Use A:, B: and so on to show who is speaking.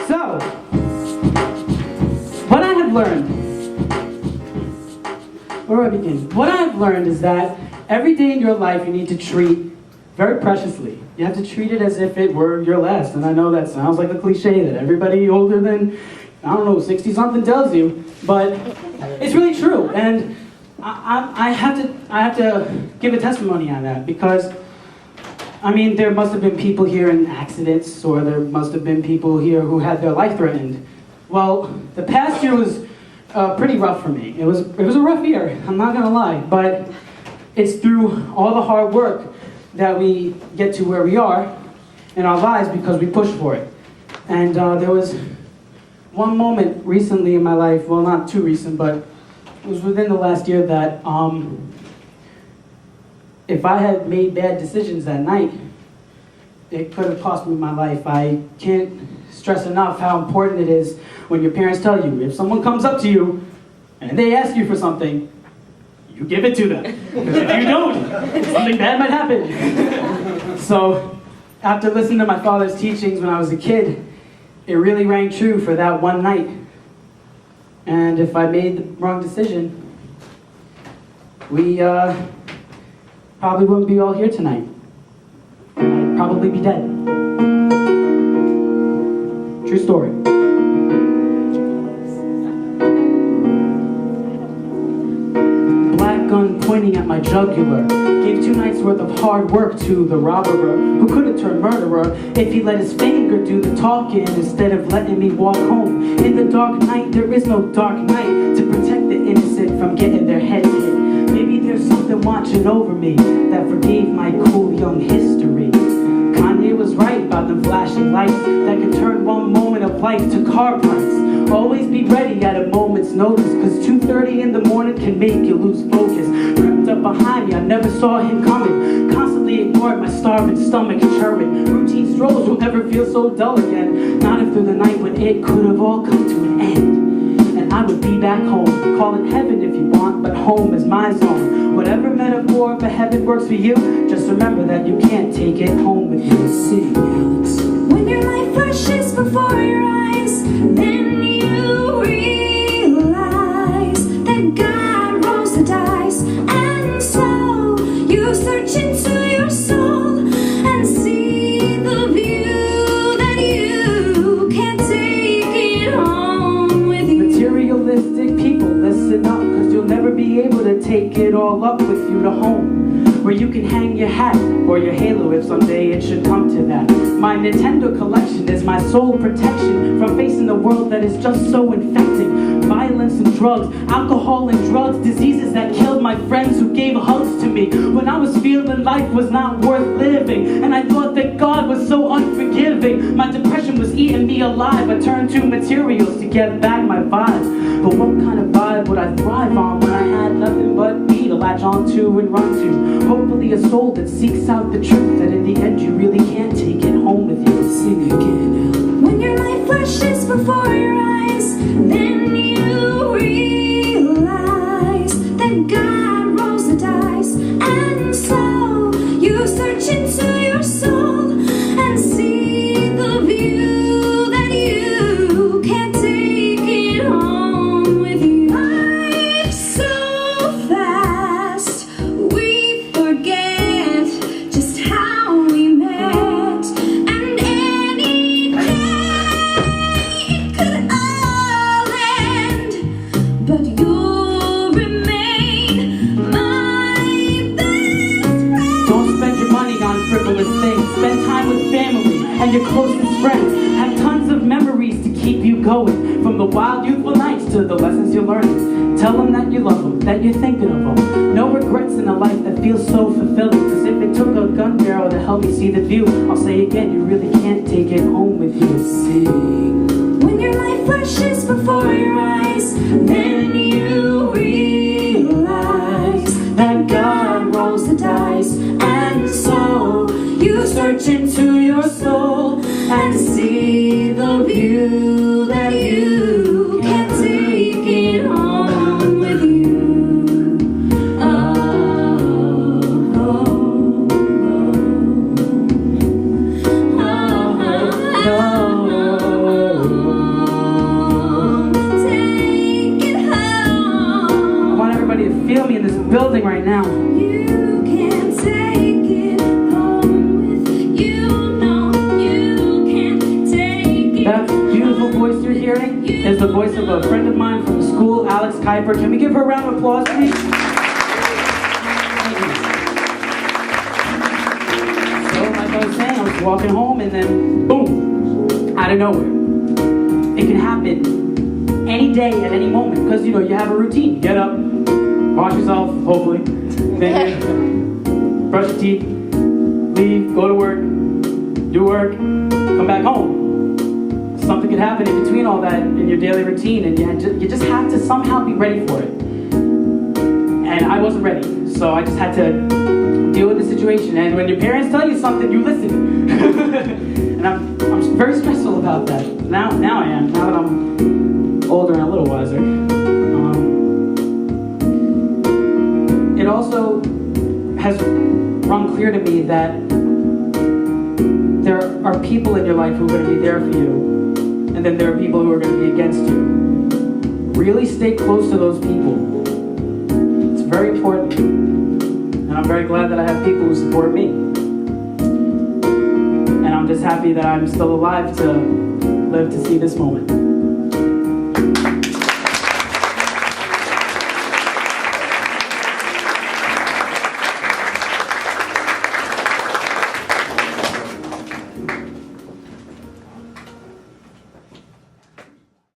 A: So, what I have learned, where do I begin? What I have learned is that every day in your life you need to treat very preciously. You have to treat it as if it were your last. And I know that sounds like a cliche that everybody older than, 60-something tells you, but it's really true. And I have to give a testimony on that because, there must have been people here in accidents, or there must have been people here who had their life threatened. Well, the past year was pretty rough for me. It was a rough year, I'm not gonna lie, but it's through all the hard work that we get to where we are in our lives because we push for it. And there was one moment recently in my life, well, not too recent, but it was within the last year that if I had made bad decisions that night, it could have cost me my life. I can't stress enough how important it is when your parents tell you, if someone comes up to you and they ask you for something, you give it to them. Because if you don't, something bad might happen. So, after listening to my father's teachings when I was a kid, it really rang true for that one night. And if I made the wrong decision, we probably wouldn't be all here tonight. I'd probably be dead. True story. Black gun pointing at my jugular. Gave 2 nights worth of hard work to the robber who could have turned murderer if he let his finger do the talking instead of letting me walk home. In the dark night, there is no dark night to protect the innocent from getting their heads hit. Maybe there's something watching over me that forgave my cool young history. Kanye was right about the flashing lights that can turn one moment of life to car parts. Always be ready at a moment's notice, cause 2:30 in the morning can make you lose focus. Crept up behind me, I never saw him coming. Constantly ignored my starving stomach churning. Routine strolls will never feel so dull again. Not if through the night when it could have all come to an end. And I would be back home. Call it heaven if you want, but home is my zone. Whatever metaphor for heaven works for you, just remember that you can't take it home with you. Sing, Alex.
B: When your life flashes before your eyes, then you realize that God rolls the dice. And so you search into your soul and see the view that you can't take it home with you.
A: Materialistic people, listen up, cause you'll never be able to take it all up with you to home, where you can hang your hat or your halo if someday it should come to that. My Nintendo collection is my sole protection from facing the world that is just so infecting. Violence and drugs, alcohol and drugs, diseases that killed my friends who gave hugs to me when I was feeling life was not worth living, and I thought that God was so unforgiving. My depression was eating me alive. I turned to materials to get back my vibe. But what kind of vibe would I thrive on when I had nothing but me to latch onto and run to? Hopefully a soul that seeks out the truth, that in the end you really can't take it home with you. Sing again.
B: When your life flashes before your eyes, then you realize that God rolls the dice. And so you search into your soul and see the view that you can't take it home with you. Life's so fast, we forget just how we met. And any day it could all end, but you'll remain my best friend.
A: Don't spend your money on frivolous things. Spend time with family and your closest friends. Have tons of memories to keep you going, from the wild youthful nights to the lessons you learn. Tell them that you love them, that you're thinking of them. No regrets in a life that feels so fulfilling, cause if it took a gun barrel to help me see the view, I'll say again, you really can't take it home with you. Sing.
B: When your life flashes before your eyes, then you realize that God rolls the dice. And so you search into your soul and see the view that you can't take it home with you. Oh, oh, oh, oh, oh.
A: building right now.
B: You can't take it home with you. No, you can't take it.
A: That beautiful voice you're hearing is the voice of a friend of mine from school, Alex Keiper. Can we give her a round of applause, please? So, like I was saying, I was walking home and then, boom, out of nowhere. It can happen any day, at any moment, because, you have a routine. Get up, wash yourself, hopefully, then you brush your teeth, leave, go to work, do work, come back home. Something could happen in between all that in your daily routine, and you just have to somehow be ready for it. And I wasn't ready, so I just had to deal with the situation. And when your parents tell you something, you listen. And I'm very stressful about that. Now I am. Now that I'm older and a little wiser. It also has rung clear to me that there are people in your life who are going to be there for you. And then there are people who are going to be against you. Really stay close to those people. It's very important. And I'm very glad that I have people who support me. And I'm just happy that I'm still alive to live to see this moment.